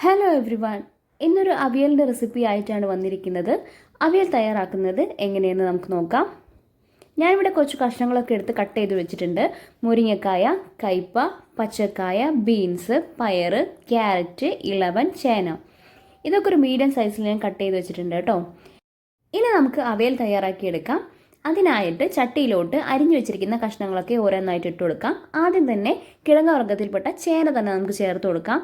Hello every one. ഇന്നൊരു അവിയലിൻ്റെ recipe ആയിട്ടാണ് വന്നിരിക്കുന്നത്. അവിയൽ തയ്യാറാക്കുന്നത് എങ്ങനെയെന്ന് നമുക്ക് നോക്കാം. ഞാനിവിടെ കുറച്ച് കഷ്ണങ്ങളൊക്കെ എടുത്ത് കട്ട് ചെയ്ത് വെച്ചിട്ടുണ്ട്. മുരിങ്ങക്കായ, കയ്പ, പച്ചക്കായ, ബീൻസ്, പയർ, ക്യാരറ്റ്, ഇളവൻ, ചേന. ഇതൊക്കെ ഒരു മീഡിയം സൈസിൽ ഞാൻ കട്ട് ചെയ്ത് വെച്ചിട്ടുണ്ട് കേട്ടോ. ഇനി നമുക്ക് അവിയൽ തയ്യാറാക്കിയെടുക്കാം. അതിനായിട്ട് ചട്ടിയിലോട്ട് അരിഞ്ഞു വെച്ചിരിക്കുന്ന കഷ്ണങ്ങളൊക്കെ ഓരോന്നായിട്ട് ഇട്ട് കൊടുക്കാം. ആദ്യം തന്നെ കിഴങ്ങ് വർഗ്ഗത്തിൽപ്പെട്ട ചേന തന്നെ നമുക്ക് ചേർത്ത് കൊടുക്കാം.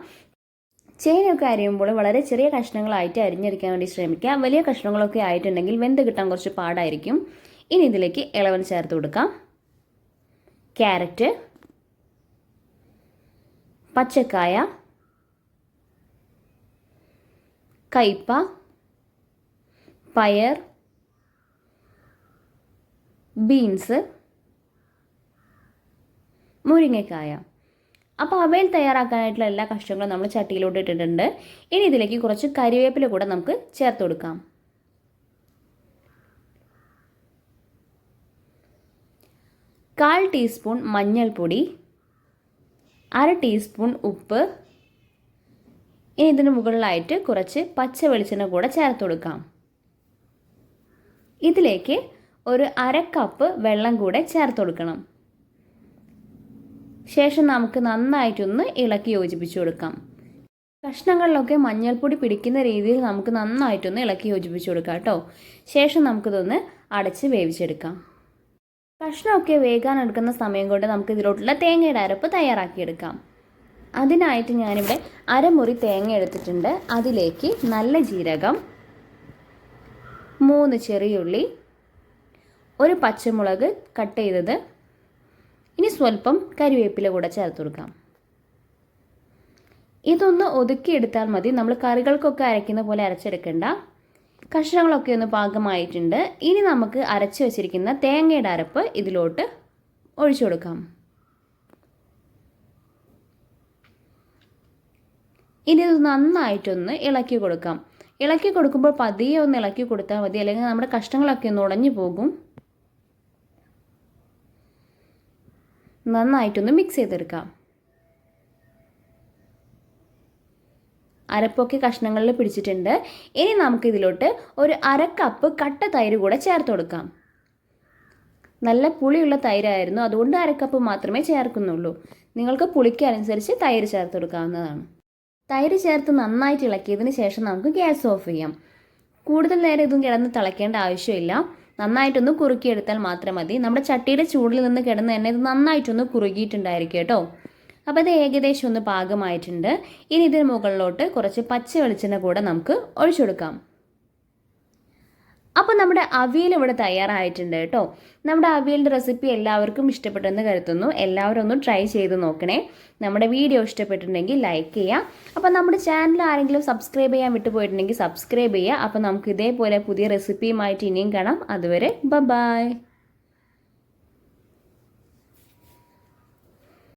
ചേനയൊക്കെ അരിയുമ്പോൾ വളരെ ചെറിയ കഷ്ണങ്ങളായിട്ട് അരിഞ്ഞെടുക്കാൻ വേണ്ടി ശ്രമിക്കുക. വലിയ കഷ്ണങ്ങളൊക്കെ ആയിട്ടുണ്ടെങ്കിൽ വെന്ത് കിട്ടാൻ കുറച്ച് പാടായിരിക്കും. ഇനി ഇതിലേക്ക് ഇളവൻ ചേർത്ത് കൊടുക്കാം. ക്യാരറ്റ്, പച്ചക്കായ, കയ്പ, പയർ, ബീൻസ്, മുരിങ്ങക്കായ. അപ്പോൾ അവയിൽ തയ്യാറാക്കാനായിട്ടുള്ള എല്ലാ കഷ്ണങ്ങളും നമ്മൾ ചട്ടിയിലോട്ട് ഇട്ടിട്ടുണ്ട്. ഇനി ഇതിലേക്ക് കുറച്ച് കരിവേപ്പില കൂടെ നമുക്ക് ചേർത്ത് കൊടുക്കാം. കാൽ ടീസ്പൂൺ മഞ്ഞൾപ്പൊടി, അര ടീസ്പൂൺ ഉപ്പ്. ഇനി ഇതിന് മുകളിലായിട്ട് കുറച്ച് പച്ച വെളിച്ചെണ്ണ കൂടെ ചേർത്ത് കൊടുക്കാം. ഇതിലേക്ക് ഒരു അര കപ്പ് വെള്ളം കൂടെ ചേർത്ത് കൊടുക്കണം. ശേഷം നമുക്ക് നന്നായിട്ടൊന്ന് ഇളക്കി യോജിപ്പിച്ച് കൊടുക്കാം. കഷ്ണങ്ങളിലൊക്കെ മഞ്ഞൾപ്പൊടി പിടിക്കുന്ന രീതിയിൽ നമുക്ക് നന്നായിട്ടൊന്ന് ഇളക്കി യോജിപ്പിച്ച് കൊടുക്കാം കേട്ടോ. ശേഷം നമുക്കിതൊന്ന് അടച്ച് വേവിച്ചെടുക്കാം. കഷ്ണമൊക്കെ വേകാൻ എടുക്കുന്ന സമയം കൊണ്ട് നമുക്ക് ഇതിലോട്ടുള്ള തേങ്ങയുടെ അരപ്പ് തയ്യാറാക്കിയെടുക്കാം. അതിനായിട്ട് ഞാനിവിടെ അരമുറി തേങ്ങ എടുത്തിട്ടുണ്ട്. അതിലേക്ക് നല്ല ജീരകം, 3 ചെറിയുള്ളി, ഒരു പച്ചമുളക് കട്ട് ചെയ്തത്, ഇനി സ്വല്പം കരിവേപ്പില കൂടെ ചേർത്ത് കൊടുക്കാം. ഇതൊന്ന് ഒതുക്കിയെടുത്താൽ മതി. നമ്മൾ കറികൾക്കൊക്കെ അരയ്ക്കുന്ന പോലെ അരച്ചെടുക്കേണ്ട. കഷ്ണങ്ങളൊക്കെ ഒന്ന് പാകമായിട്ടുണ്ട്. ഇനി നമുക്ക് അരച്ച് വെച്ചിരിക്കുന്ന തേങ്ങയുടെ അരപ്പ് ഇതിലോട്ട് ഒഴിച്ചു കൊടുക്കാം. ഇനി ഇത് നന്നായിട്ടൊന്ന് ഇളക്കി കൊടുക്കാം. ഇളക്കി കൊടുക്കുമ്പോൾ പതിയെ ഒന്ന് ഇളക്കി കൊടുത്താൽ മതി, അല്ലെങ്കിൽ നമ്മുടെ കഷ്ണങ്ങളൊക്കെ ഒന്ന് ഉടഞ്ഞു പോകും. നന്നായിട്ടൊന്ന് മിക്സ് ചെയ്തെടുക്കാം. അരപ്പൊക്കെ കഷ്ണങ്ങളിൽ പിടിച്ചിട്ടുണ്ട്. ഇനി നമുക്ക് ഇതിലോട്ട് ഒരു അര കപ്പ് കട്ട തൈര് കൂടെ ചേർത്ത് കൊടുക്കാം. നല്ല പുളിയുള്ള തൈരായിരുന്നു, അതുകൊണ്ട് അര കപ്പ് മാത്രമേ ചേർക്കുന്നുള്ളൂ. നിങ്ങൾക്ക് പുളിക്ക് അനുസരിച്ച് തൈര് ചേർത്ത് കൊടുക്കാവുന്നതാണ്. തൈര് ചേർത്ത് നന്നായിട്ട് ഇളക്കിയതിന് ശേഷം നമുക്ക് ഗ്യാസ് ഓഫ് ചെയ്യാം. കൂടുതൽ നേരം ഇതും കിടന്ന് തിളയ്ക്കേണ്ട ആവശ്യമില്ല. നന്നായിട്ടൊന്ന് കുറുക്കിയെടുത്താൽ മാത്രം മതി. നമ്മുടെ ചട്ടിയുടെ ചൂടിൽ നിന്ന് കിടന്ന് തന്നെ ഇത് നന്നായിട്ടൊന്ന് കുറുകിയിട്ടുണ്ടായിരിക്കും കേട്ടോ. അപ്പോൾ ഇത് ഏകദേശം ഒന്ന് പാകമായിട്ടുണ്ട്. ഇനി ഇതിന് മുകളിലോട്ട് കുറച്ച് പച്ച വെളിച്ചെണ്ണ കൂടെ നമുക്ക് ഒഴിച്ചു കൊടുക്കാം. അപ്പോൾ നമ്മുടെ അവിയൽ ഇവിടെ തയ്യാറായിട്ടുണ്ട് കേട്ടോ. നമ്മുടെ അവിയലിൻ്റെ റെസിപ്പി എല്ലാവർക്കും ഇഷ്ടപ്പെട്ടെന്ന് കരുതുന്നു. എല്ലാവരും ഒന്ന് ട്രൈ ചെയ്ത് നോക്കണേ. നമ്മുടെ വീഡിയോ ഇഷ്ടപ്പെട്ടിട്ടുണ്ടെങ്കിൽ ലൈക്ക് ചെയ്യുക. അപ്പോൾ നമ്മുടെ ചാനൽ ആരെങ്കിലും സബ്സ്ക്രൈബ് ചെയ്യാൻ വിട്ടുപോയിട്ടുണ്ടെങ്കിൽ സബ്സ്ക്രൈബ് ചെയ്യുക. അപ്പോൾ നമുക്ക് ഇതേപോലെ പുതിയ റെസിപ്പിയുമായിട്ട് ഇനിയും കാണാം. അതുവരെ ബൈ.